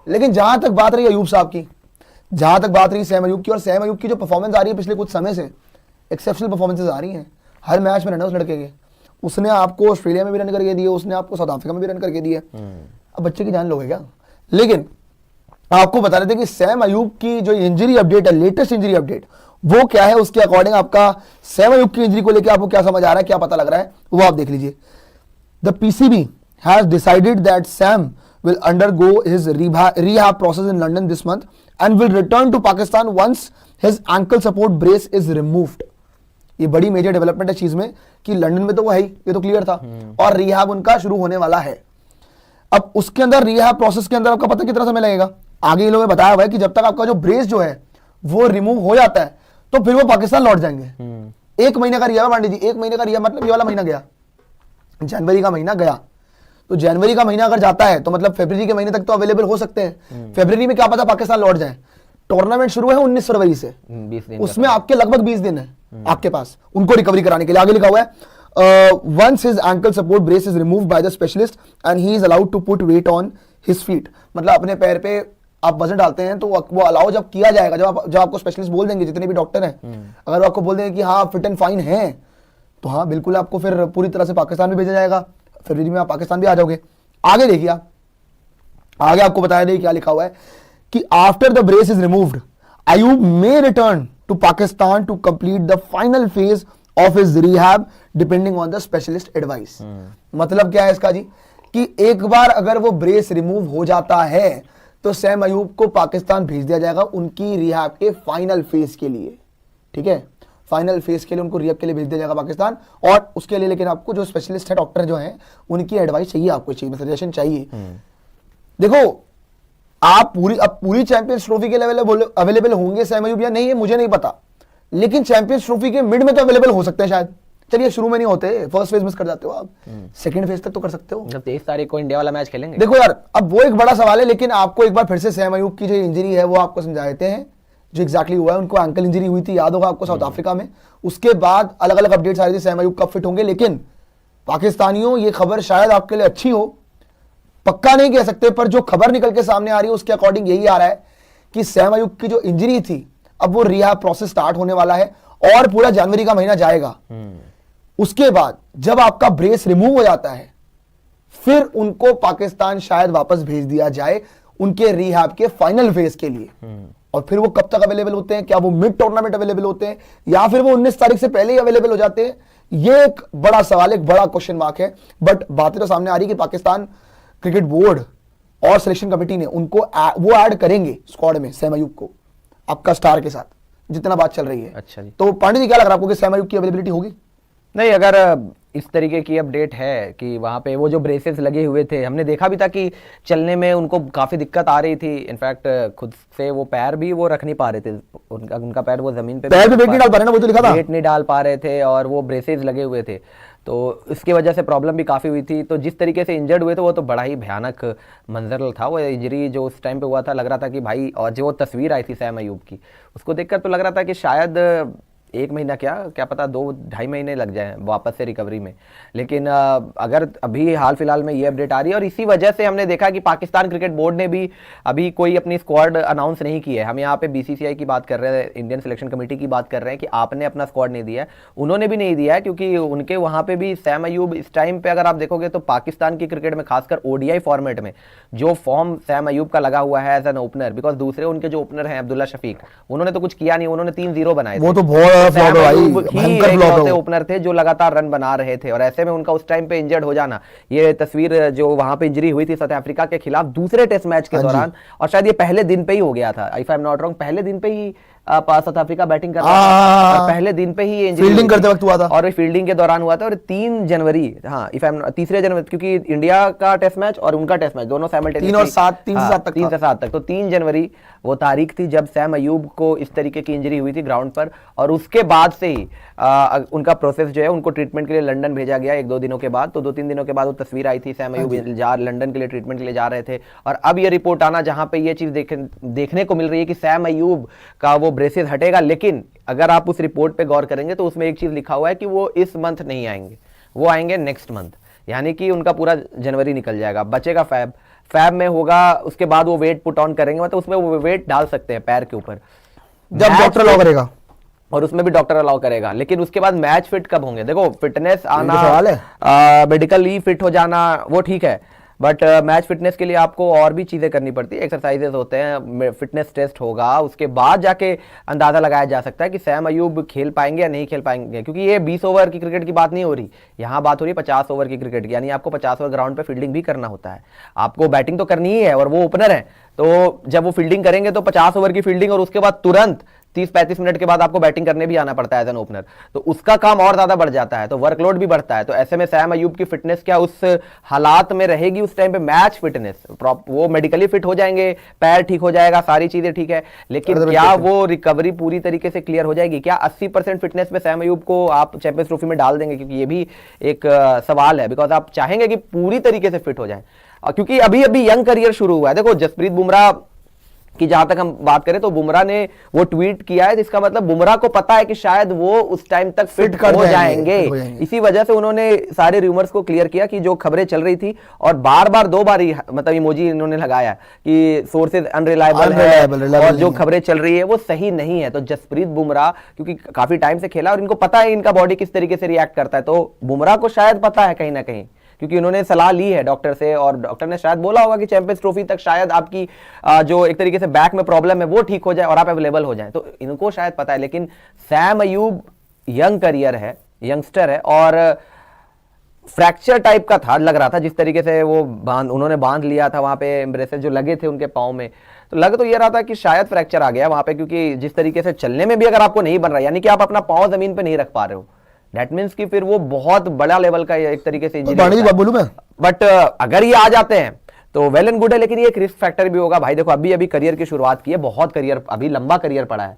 लेकिन जहां तक बात रही अयूब साहब की, जहां तक बात रही सैम अयूब की, और सैम अयूब की जो परफॉर्मेंस आ रही है पिछले कुछ समय से, एक्सेप्शनल परफॉर्मेंसेज आ रही हैं। हर मैच में रन उस लड़के के, उसने आपको ऑस्ट्रेलिया में भी रन करके दिए, उसने आपको साउथ अफ्रीका में भी रन करके दिए। अब बच्चे की जान लोगे क्या? लेकिन आपको बता रहे थे कि सैम अयूब की जो इंजरी अपडेट है, लेटेस्ट इंजरी अपडेट, वो क्या है, उसके अकॉर्डिंग आपका सैम अयूब की इंजरी को लेकर आपको क्या समझ आ रहा है, क्या पता लग रहा है, वो आप देख लीजिए। The PCB has decided that Sam will undergo his rehab process in London this month and will return to Pakistan once his ankle support brace is removed। ये बड़ी मेजर डेवलपमेंट है चीज में कि लंदन में तो वो है ही, ये तो क्लियर था, और रिहाब उनका शुरू होने वाला है। अब उसके अंदर रिहाब प्रोसेस के अंदर आपका पता कितना समय लगेगा, आगे ये लोगों ने बताया हुआ है कि जब तक आपका जो ब्रेस जो है वो रिमूव हो जाता है तो फिर वो पाकिस्तान लौट जाएंगे। 1 महीने का रिहाब पांडे जी, 1 महीने का रिहाब मतलब ये वाला महीना गया, जनवरी का महीना गया, तो जनवरी का महीना अगर जाता है तो मतलब फरवरी के महीने तक तो अवेलेबल हो सकते हैं। फरवरी में क्या पता पाकिस्तान लौट जाए। टूर्नामेंट शुरू है 19 फरवरी से, 20 दिन, उसमें आपके लगभग 20 दिन है आपके पास उनको रिकवरी कराने के लिए। आगे लिखा हुआ है once his ankle support brace is removed by the specialist and he is allowed to put weight on his feet. मतलब अपने पैर पे आप वजन डालते हैं तो वो अलाउ जब किया जाएगा, जब आपको स्पेशलिस्ट बोल देंगे, जितने भी डॉक्टर हैं, अगर वो आपको बोल देंगे कि हाँ फिट एंड फाइन है, तो हाँ बिल्कुल आपको फिर पूरी तरह से पाकिस्तान में भेजा जाएगा। फरवरी में आप पाकिस्तान भी आ जाओगे। आगे देखिए, आगे आपको बताया दे क्या लिखा हुआ है कि after the brace is removed Ayub may return to Pakistan to complete the final phase of his rehab depending on the specialist advice. मतलब क्या है इसका जी, कि एक बार अगर वो ब्रेस रिमूव हो जाता है तो सैम अयूब को पाकिस्तान भेज दिया जाएगा उनकी रिहैब के फाइनल फेज के लिए। ठीक है, फाइनल फेज के लिए उनको रिहैब के लिए भेज दिया जाएगा पाकिस्तान, और उसके लिए लेकिन आपको जो स्पेशलिस्ट है, डॉक्टर जो हैं, उनकी एडवाइस चाहिए, आपको चाहिए, सजेशन चाहिए। देखो आप पूरी चैंपियंस ट्रॉफी के लेवल अवेलेबल होंगे सैम अयूब या नहीं है मुझे नहीं पता, लेकिन चैंपियंस ट्रॉफी के मिड में तो अवेलेबल हो सकते हैं शायद। चलिए शुरू में नहीं होते, फर्स्ट फेज मिस कर जाते हो आप, सेकंड फेज तक तो कर सकते हो। 23 तारीख को इंडिया वाला मैच खेलेंगे। देखो यार, अब वो एक बड़ा सवाल है, लेकिन आपको एक बार फिर से सैम अयूब की जो इंजरी है वो आपको समझा देते हैं जो एग्जैक्टली हुआ है। उनको एंकल इंजरी हुई थी, याद होगा आपको, साउथ अफ्रीका में। उसके बाद अलग अलग अपडेट्स आ रही थी सैम अयूब कब फिट होंगे, लेकिन पाकिस्तानियों ये खबर शायद आपके लिए अच्छी हो, पक्का नहीं कह सकते, पर जो खबर निकल के सामने आ रही है उसके अकॉर्डिंग यही आ रहा है कि सैम अयूब की जो इंजरी थी अब वो रिहैब प्रोसेस स्टार्ट होने वाला है और पूरा जनवरी का महीना जाएगा। उसके बाद जब आपका ब्रेस रिमूव हो जाता है फिर उनको पाकिस्तान शायद वापस भेज दिया जाए उनके रिहैब के फाइनल फेज के लिए। और फिर वो कब तक अवेलेबल होते हैं, क्या वो मिड टूर्नामेंट अवेलेबल होते हैं या फिर वो 19 तारीख से पहले ही अवेलेबल हो जाते हैं, ये एक बड़ा सवाल, एक बड़ा क्वेश्चन मार्क है। बट बातें तो सामने आ रही कि पाकिस्तान क्रिकेट बोर्ड और सिलेक्शन कमेटी ने उनको वो ऐड करेंगे स्क्वाड में सैम अयूब को आपका स्टार के साथ, जितना बात चल रही है। अच्छा जी, तो पांडे जी क्या लग रहा है आपको कि सैम अयूब की अवेलेबिलिटी होगी? नहीं, अगर इस तरीके की अपडेट है कि वहाँ पे वो जो ब्रेसेस लगे हुए थे, हमने देखा भी था कि चलने में उनको काफ़ी दिक्कत आ रही थी। इनफैक्ट खुद से वो पैर भी वो रख नहीं पा रहे थे, उनका पैर वो जमीन पे वेट नहीं डाल पा रहे ना, वो तो लिखा था, वेट नहीं डाल पा रहे थे और वो ब्रेसेस लगे हुए थे, तो इसकी वजह से प्रॉब्लम भी काफ़ी हुई थी। तो जिस तरीके से इंजर्ड हुए थे वो तो बड़ा ही भयानक मंजर था। वो इंजरी जो उस टाइम पे हुआ था, लग रहा था कि भाई, और जो तस्वीर आई थी सैम अयूब की उसको देखकर तो लग रहा था कि शायद 1 महीना क्या पता 2-2.5 महीने लग जाएं वापस से रिकवरी में। लेकिन अगर अभी हाल फिलहाल में ये अपडेट आ रही है, और इसी वजह से हमने देखा कि पाकिस्तान क्रिकेट बोर्ड ने भी अभी कोई अपनी स्क्वाड अनाउंस नहीं की है। हम यहाँ पे बीसीसीआई की बात कर रहे हैं, इंडियन सिलेक्शन कमेटी की बात कर रहे हैं कि आपने अपना स्क्वाड नहीं दिया है, उन्होंने भी नहीं दिया है, क्योंकि उनके वहाँ पे भी सैम अयूब इस टाइम पे अगर आप देखोगे तो पाकिस्तान की क्रिकेट में खासकर ओडीआई फॉर्मेट में जो फॉर्म सैम अयूब का लगा हुआ है एज एन ओपनर, बिकॉज दूसरे उनके जो ओपनर हैं अब्दुल्ला शफीक, उन्होंने तो कुछ किया नहीं, उन्होंने 3-0 बनाए, वो तो बहुत ओपनर थे जो लगातार रन बना रहे थे। और ऐसे में उनका उस टाइम पे इंजर्ड हो जाना, ये तस्वीर जो वहां पे इंजरी हुई थी साउथ अफ्रीका के खिलाफ दूसरे टेस्ट मैच के दौरान, और शायद ये पहले दिन पे ही हो गया था, if I am not wrong, पहले दिन पे ही साउथ अफ्रीका बैटिंग कर रहा था और पहले दिन पे ही फील्डिंग करते वक्त हुआ था, और फील्डिंग के दौरान हुआ था। और 3 जनवरी, हाँ 3 जनवरी, क्योंकि इंडिया का टेस्ट मैच और उनका टेस्ट मैच दोनों साइमल्टेनियस 3 से 7 तक, 3 से 7 तक, तो 3 जनवरी वो तारीख थी जब सैम अयूब को इस तरीके की इंजरी हुई थी ग्राउंड पर। और उसके बाद से ही उनका प्रोसेस जो है, उनको ट्रीटमेंट के लिए लंदन भेजा गया 1-2 दिनों के बाद। तो 2-3 दिनों के बाद वो तस्वीर आई थी, सैम अयूब लंदन के लिए ट्रीटमेंट के लिए जा रहे थे। और अब ये रिपोर्ट आना जहां पे ये चीज देखने को मिल रही है कि सैम अयूब का वो ब्रेसेस हटेगा, लेकिन अगर आप उस रिपोर्ट पे गौर करेंगे तो उसमें एक चीज लिखा हुआ है कि वो इस मंथ नहीं आएंगे, वो आएंगे नेक्स्ट मंथ, यानी कि उनका पूरा जनवरी निकल जाएगा, बचेगा फैब में होगा, उसके बाद वो वेट पुट ऑन करेंगे, मतलब उसमें वो वेट डाल सकते हैं पैर के ऊपर जब मैच डॉक्टर अलाउ करेगा, और उसमें भी डॉक्टर अलाउ करेगा। लेकिन उसके बाद मैच फिट कब होंगे? देखो फिटनेस सवाल आना, मेडिकली फिट हो जाना वो ठीक है, बट मैच फिटनेस के लिए आपको और भी चीजें करनी पड़ती है, एक्सरसाइजेस होते हैं, फिटनेस टेस्ट होगा, उसके बाद जाके अंदाजा लगाया जा सकता है कि सैम अयूब खेल पाएंगे या नहीं खेल पाएंगे। क्योंकि ये 20 ओवर की क्रिकेट की बात नहीं हो रही, यहाँ बात हो रही है 50 ओवर की क्रिकेट की, यानी आपको 50 ओवर ग्राउंड पे फील्डिंग भी करना होता है, आपको बैटिंग तो करनी ही है और वो ओपनर है, तो जब वो फील्डिंग करेंगे तो 50 ओवर की फील्डिंग और उसके बाद तुरंत 30-35 मिनट के बाद आपको बैटिंग करने भी आना पड़ता है एज एन ओपनर, तो उसका काम और ज्यादा बढ़ जाता है, तो वर्कलोड भी बढ़ता है। तो ऐसे में सैम अयूब की फिटनेस क्या उस हालात में रहेगी उस टाइम पे? मैच फिटनेस वो मेडिकली फिट हो जाएंगे, पैर ठीक हो जाएगा, सारी चीजें ठीक है, लेकिन क्या वो रिकवरी पूरी तरीके से क्लियर हो जाएगी? क्या 80% फिटनेस में सैम अयूब को आप चैंपियंस ट्रॉफी में डाल देंगे? क्योंकि ये भी एक सवाल है, बिकॉज आप चाहेंगे कि पूरी तरीके से फिट हो जाए, क्योंकि अभी अभी यंग करियर शुरू हुआ है। देखो जसप्रीत बुमराह कि जहां तक हम बात करें तो बुमराह ने वो ट्वीट किया है, जिसका मतलब बुमराह को पता है कि शायद वो उस टाइम तक फिट हो जाएंगे। इसी वजह से उन्होंने सारे रूमर्स को क्लियर किया कि जो खबरें चल रही थी, और बार बार 2 बार ही मतलब इमोजी इन्होंने लगाया कि सोर्सेज अनरिलायबल है और जो खबरें चल रही है वो सही नहीं है। तो जसप्रीत बुमराह क्योंकि काफी टाइम से खेला और इनको पता है इनका बॉडी किस तरीके से रिएक्ट करता है, तो बुमराह को शायद पता है कहीं ना कहीं, क्योंकि उन्होंने सलाह ली है डॉक्टर से, और डॉक्टर ने शायद बोला होगा कि चैंपियंस ट्रॉफी तक शायद आपकी जो एक तरीके से बैक में प्रॉब्लम है वो ठीक हो जाए और आप अवेलेबल हो जाएं, तो इनको शायद पता है। लेकिन सैम अयूब यंग करियर है, यंगस्टर है, और फ्रैक्चर टाइप का था, लग रहा था जिस तरीके से वो उन्होंने बांध लिया था वहां पे, एम्ब्रेसेस जो लगे थे उनके पाँव में, तो लग तो ये रहा था कि शायद फ्रैक्चर आ गया वहां पे, क्योंकि जिस तरीके से चलने में भी अगर आपको नहीं बन रहा, यानी कि आप अपना पाँव जमीन पे नहीं रख पा रहे हो, दैट मीन्स कि फिर वो बहुत बड़ा लेवल का एक तरीके से इंजरी, बोलूं मैं, बट अगर ये आ जाते हैं तो वेल एंड गुड है, लेकिन ये एक रिस्क फैक्टर भी होगा भाई। देखो अभी अभी करियर की शुरुआत की है, बहुत करियर, अभी लंबा करियर पड़ा है।